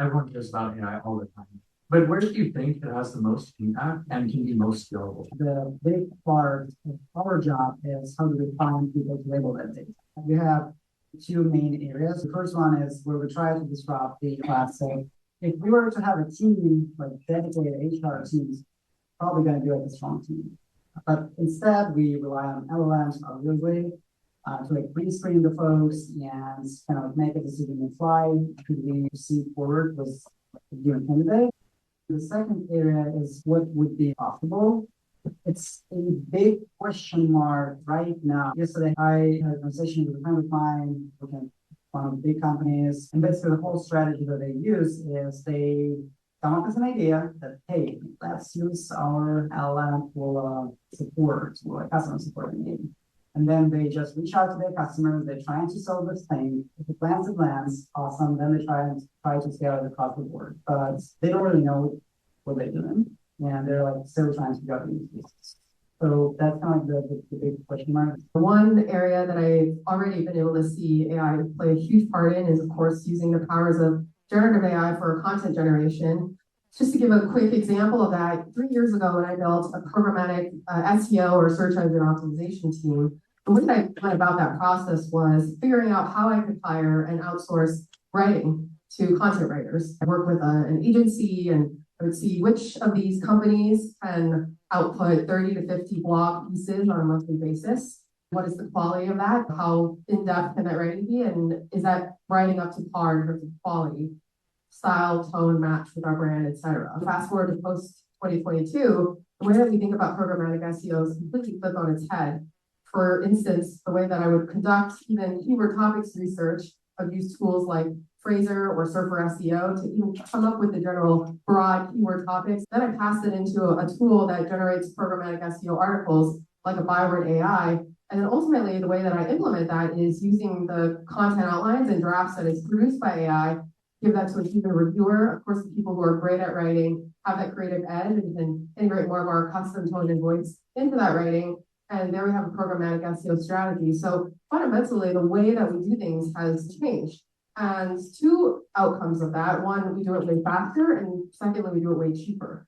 Everyone hears about AI all the time. But where do you think it has the most impact and can be most scalable? The big part of our job is how do we find people to label that data. We have two main areas. The first one is where we try to disrupt the class. So if we were to have a team, like dedicated HR teams, probably going to do it a strong team. But instead, we rely on LLMs, obviously, to like pre-screen the folks and kind of make a decision on the fly. Could we proceed forward with a given candidate? The second area is what would be possible. It's a big question mark right now. Yesterday, I had a conversation with a friend of mine, one of the big companies, and basically the whole strategy that they use is they come up with an idea that, hey, let's use our LLM for support, or customer support need. And then they just reach out to their customers. They're trying to solve this thing. If it lands, awesome. Then they try to scale it across the board. But they don't really know what they're doing. And they're like still trying to figure out the use cases. So that's kind of like the big question mark. One area that I've already been able to see AI play a huge part in is, of course, using the powers of generative AI for content generation. Just to give a quick example of that, 3 years ago when I built a programmatic SEO or search engine optimization team, the way that I went about that process was figuring out how I could hire and outsource writing to content writers. I work with an agency, and I would see which of these companies can output 30 to 50 blog pieces on a monthly basis. What is the quality of that? How in-depth can that writing be? And is that writing up to par in terms of quality, style, tone, match with our brand, etc. Fast forward to post 2022, the way that we think about programmatic SEO is completely flipped on its head. For instance, the way that I would conduct even keyword topics research, I've used tools like Fraser or Surfer SEO to even come up with the general broad keyword topics. Then I pass it into a tool that generates programmatic SEO articles like a Byword AI. And then ultimately, the way that I implement that is using the content outlines and drafts that is produced by AI, give that to a human reviewer. Of course, the people who are great at writing have that creative edge and can integrate more of our custom tone and voice into that writing. And there we have a programmatic SEO strategy. So fundamentally, the way that we do things has changed. And two outcomes of that: one, we do it way faster, and secondly, we do it way cheaper.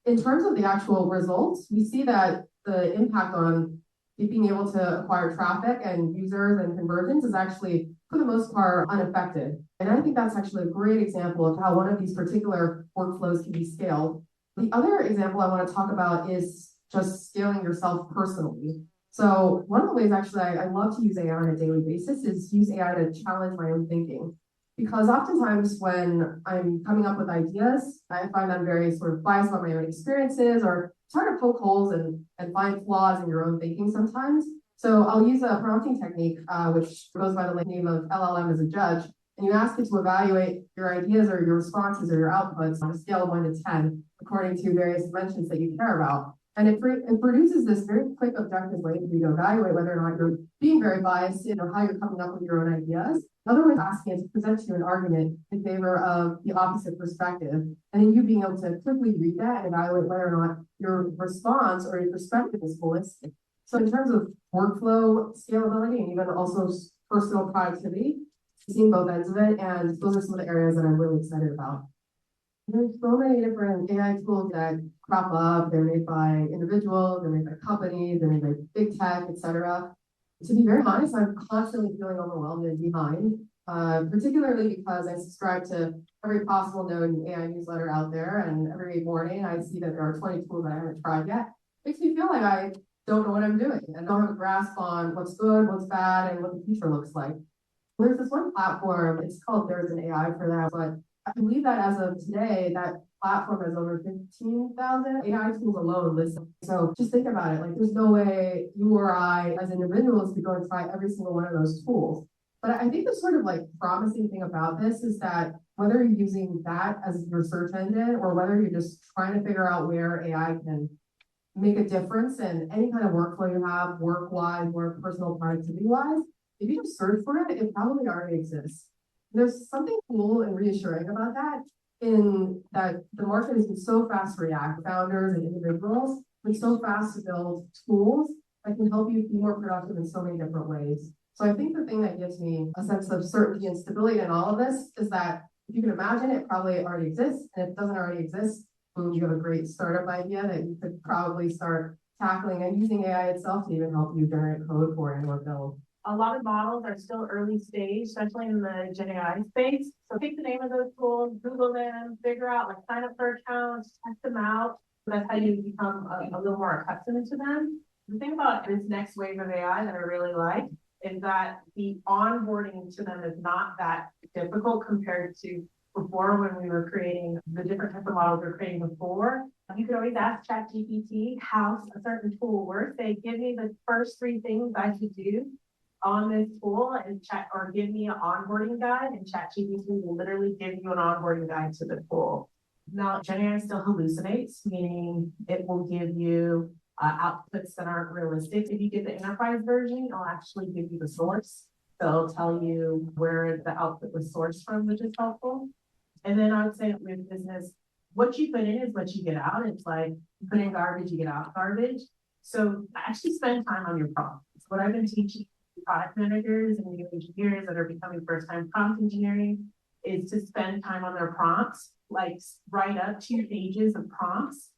In terms of the actual results, we see that the impact on being able to acquire traffic and users and conversions is actually, for the most part, unaffected. And I think that's actually a great example of how one of these particular workflows can be scaled. The other example I want to talk about is just scaling yourself personally. So one of the ways actually I love to use AI on a daily basis is use AI to challenge my own thinking. Because oftentimes when I'm coming up with ideas, I find I'm very sort of biased by my own experiences, or it's hard to poke holes and find flaws in your own thinking sometimes. So I'll use a prompting technique, which goes by the name of LLM as a judge. And you ask it to evaluate your ideas or your responses or your outputs on a scale of 1 to 10, according to various dimensions that you care about. And it produces this very quick, objective way for you to evaluate whether or not you're being very biased in or how you're coming up with your own ideas. Another way of asking it to present you an argument in favor of the opposite perspective. And then you being able to quickly read that and evaluate whether or not your response or your perspective is holistic. So in terms of workflow scalability and even also personal productivity, seeing both ends of it, and those are some of the areas that I'm really excited about. There's so many different AI tools that crop up. They're made by individuals, they're made by companies, they're made by big tech, etc. To be very honest, I'm constantly feeling overwhelmed and behind, particularly because I subscribe to every possible known AI newsletter out there, and every morning I see that there are 20 tools that I haven't tried yet. Makes me feel like I don't know what I'm doing and don't have a grasp on what's good, what's bad, and what the future looks like. There's this one platform, it's called There's an AI for that, but I believe that as of today, that platform has over 15,000 AI tools alone listed. So just think about it. Like, there's no way you or I, as individuals, could go and try every single one of those tools. But I think the sort of like promising thing about this is that whether you're using that as your search engine or whether you're just trying to figure out where AI can make a difference in any kind of workflow you have, work-wise or personal productivity-wise, if you just search for it, it probably already exists. There's something cool and reassuring about that, in that the market has been so fast to react. Founders and individuals have been so fast to build tools that can help you be more productive in so many different ways. So I think the thing that gives me a sense of certainty and stability in all of this is that If you can imagine, it probably already exists, and if it doesn't already exist, boom, you have a great startup idea that you could probably start tackling and using AI itself to even help you generate code for it or build. A lot of models are still early stage, especially in the Gen AI space. So pick the name of those tools, Google them, figure out, like, sign up for accounts, test them out. That's how you become a little more accustomed to them. The thing about this next wave of AI that I really like is that the onboarding to them is not that difficult compared to before, when we were creating the different types of models we were creating before. You could always ask ChatGPT how a certain tool works. Say, give me the first 3 things I should do on this tool, and chat, or give me an onboarding guide, and ChatGPT will literally give you an onboarding guide to the tool. Now, Gen AI still hallucinates, meaning it will give you outputs that aren't realistic. If you get the enterprise version, it'll actually give you the source. So it'll tell you where the output was sourced from, which is helpful. And then I would say with business, what you put in is what you get out. It's like you put in garbage, you get out garbage. So actually spend time on your prompts. What I've been teaching product managers and new engineers that are becoming first-time prompt engineering is to spend time on their prompts, like write up 2 pages of prompts,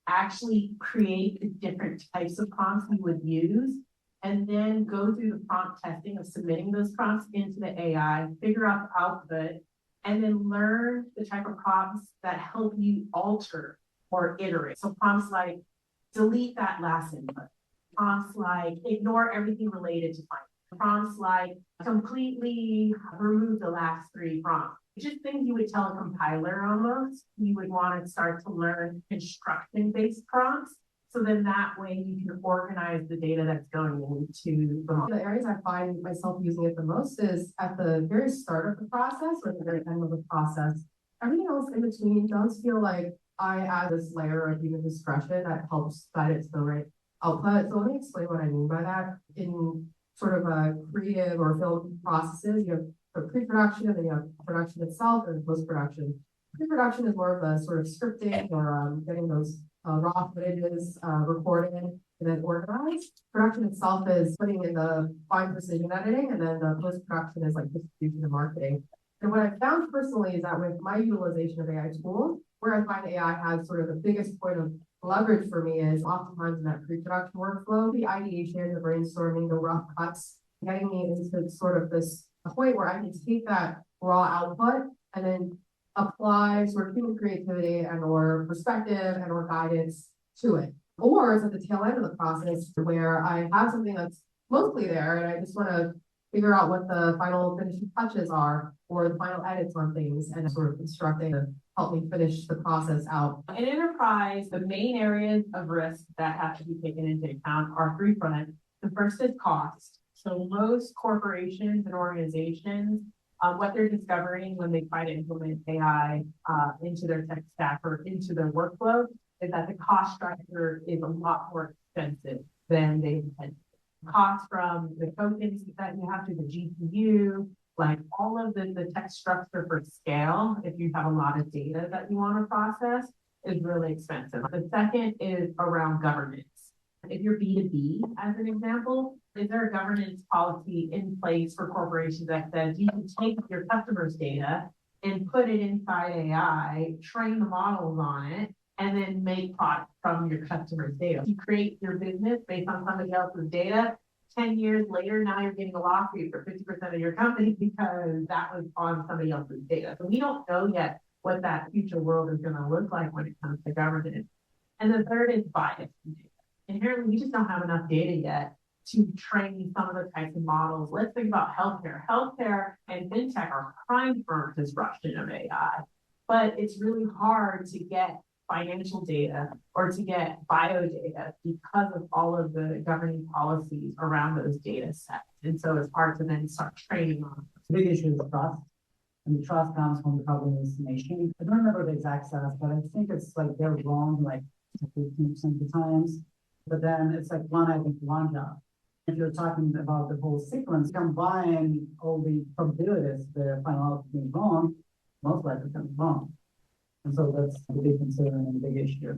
actually create the different types of prompts you would use, and then go through the prompt testing of submitting those prompts into the AI, figure out the output, and then learn the type of prompts that help you alter or iterate. So prompts like delete that last input, prompts like ignore everything related to finance, prompts like completely remove the last 3 prompts. Just things you would tell a compiler almost. You would want to start to learn construction-based prompts. So then that way you can organize the data that's going into the model. The areas I find myself using it the most is at the very start of the process or the very end of the process. Everything else in between does feel like I add this layer of human discretion that helps guide it to the right output. So let me explain what I mean by that. In sort of a creative or film processes, you have the pre-production, and then you have production itself, and post-production. Pre-production is more of a sort of scripting or getting those raw footages recorded and then organized. Production itself is putting in the fine precision editing, and then the post-production is like distribution and marketing. And what I found personally is that with my utilization of AI tools, where I find AI has sort of the biggest point of leverage for me is oftentimes in that pre-production workflow, the ideation, the brainstorming, the rough cuts, getting me into sort of this point where I can take that raw output and then apply sort of human creativity and or perspective and or guidance to it. Or it's at the tail end of the process where I have something that's mostly there and I just want to figure out what the final finishing touches are or the final edits on things and sort of constructing to help me finish the process out. In enterprise, the main areas of risk that have to be taken into account are 3 fronts. The first is cost. So most corporations and organizations, what they're discovering when they try to implement AI into their tech stack or into their workflow is that the cost structure is a lot more expensive than they intended. Costs from the tokens that you have to the GPU, like all of the tech structure for scale, if you have a lot of data that you want to process, is really expensive. The second is around governance. If you're B2B, as an example, is there a governance policy in place for corporations that says you can take your customers' data and put it inside AI, train the models on it, and then make product from your customers' data? You create your business based on somebody else's data. 10 years later, now you're getting a lawsuit for 50% of your company because that was on somebody else's data. So we don't know yet what that future world is going to look like when it comes to governance. And the third is bias in data. Inherently, we just don't have enough data yet to train some of the types of models. Let's think about healthcare. Healthcare and fintech are primed for disruption of AI, but it's really hard to get financial data or to get bio data because of all of the governing policies around those data sets. And so it's hard to then start training on. The big issue is trust. And the trust comes from the problem hallucination. I don't remember the exact stats, but I think it's like they're wrong like 15% of the times. But then it's like one job. If you're talking about the whole sequence, combine all the probabilities, the final output being wrong, most likely comes wrong. And so that's the big concern and the big issue.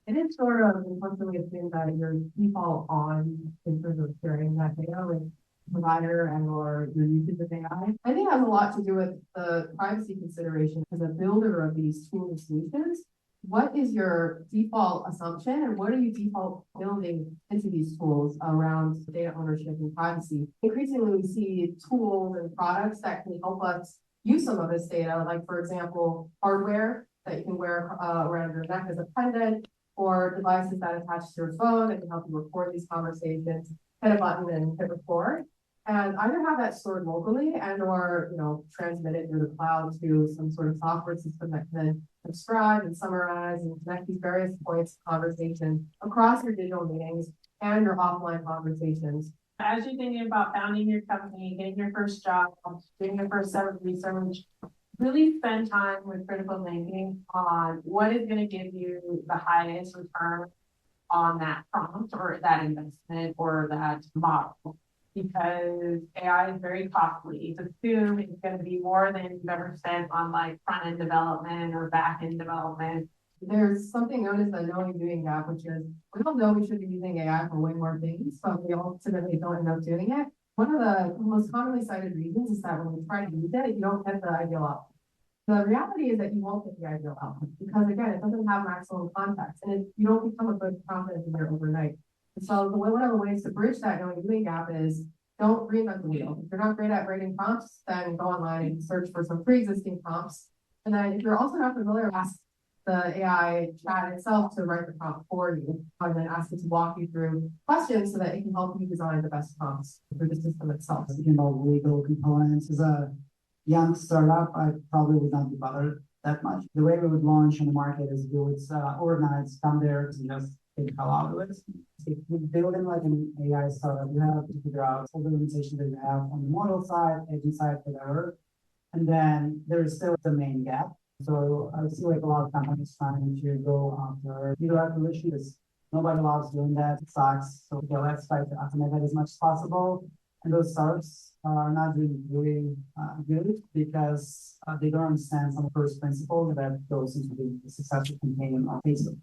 It is sort of constantly assumed that your default on in terms of sharing that data with provider and or your usage of AI. I think it has a lot to do with the privacy consideration as a builder of these tools and solutions. What is your default assumption and what are you default building into these tools around data ownership and privacy? Increasingly, we see tools and products that can help us use some of this data, like for example, hardware that you can wear around your neck as a pendant, or devices that attach to your phone that can help you record these conversations, hit a button and hit record. And either have that stored locally and or transmit it through the cloud to some sort of software system that can subscribe and summarize and connect these various points of conversation across your digital meetings and your offline conversations. As you're thinking about founding your company, getting your first job, doing your first set of research, really spend time with critical thinking on what is going to give you the highest return on that prompt or that investment or that model. Because AI is very costly. Assume it's going to be more than you've ever spent on like front end development or back end development. There's something known as the knowing doing gap, which is we all know we should be using AI for way more things, but we ultimately don't end up doing it. One of the most commonly cited reasons is that when we try to use it, you don't get the ideal outcome. The reality is that you won't get the ideal outcome because again, it doesn't have maximum context and you don't become a good content engineer overnight. And so one of the ways to bridge that knowing doing gap is don't reinvent the wheel. If you're not great at writing prompts, then go online and search for some pre-existing prompts. And then if you're also not familiar, ask the AI chat itself to write the prompt for you and then ask it to walk you through questions so that it can help you design the best prompts for the system itself. Speaking about legal components, as a young startup, I probably would not be bothered that much. The way we would launch on the market is we would organize, come there and just think how out of it. If you build in like an AI startup, you have to figure out all the limitations that you have on the model side, agent side, whatever. And then there is still the main gap. So I see like a lot of companies trying to go after user acquisition because nobody loves doing that. It sucks. So okay, let's try to automate that as much as possible. And those startups are not doing really good because they don't understand some first principles that goes into the successful campaign on Facebook.